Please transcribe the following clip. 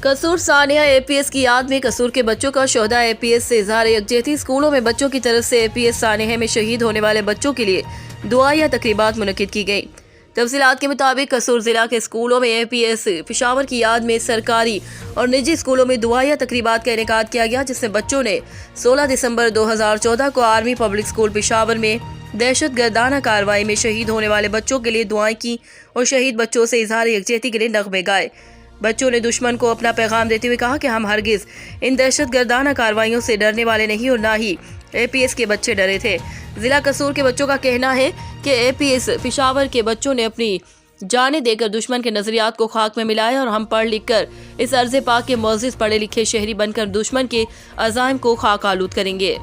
कसूर सानिया एपीएस की याद में कसूर के बच्चों का शोहदा एपीएस से इजहार यकजहती। स्कूलों में बच्चों की तरफ से एपीएस सानिया में शहीद होने वाले बच्चों के लिए दुआ या तकरीबात मुनक्किद की गई। तफसीलात के मुताबिक कसूर जिला के स्कूलों में एपीएस पेशावर की याद में सरकारी और निजी स्कूलों में दुआ या तकरीबात का इनेकाद किया गया, जिसमें बच्चों ने 16 दिसंबर 2014 को आर्मी पब्लिक स्कूल पेशावर में दहशत गर्दाना कार्रवाई में शहीद होने वाले बच्चों के लिए दुआएं की और शहीद बच्चों से इजहार यकजहती के लिए नगमे गाए। बच्चों ने दुश्मन को अपना पैगाम देते हुए कहा कि हम हरगिज इन दहशत गर्दाना कार्रवाइयों से डरने वाले नहीं और ना ही एपीएस के बच्चे डरे थे। जिला कसूर के बच्चों का कहना है कि एपीएस पेशावर के बच्चों ने अपनी जानें देकर दुश्मन के नजरियात को खाक में मिलाया और हम पढ़ लिख कर इस अर्ज़े पाक के मोअज़्ज़िज़ पढ़े लिखे शहरी बनकर दुश्मन के अज़ाइम को खाक आलूद करेंगे।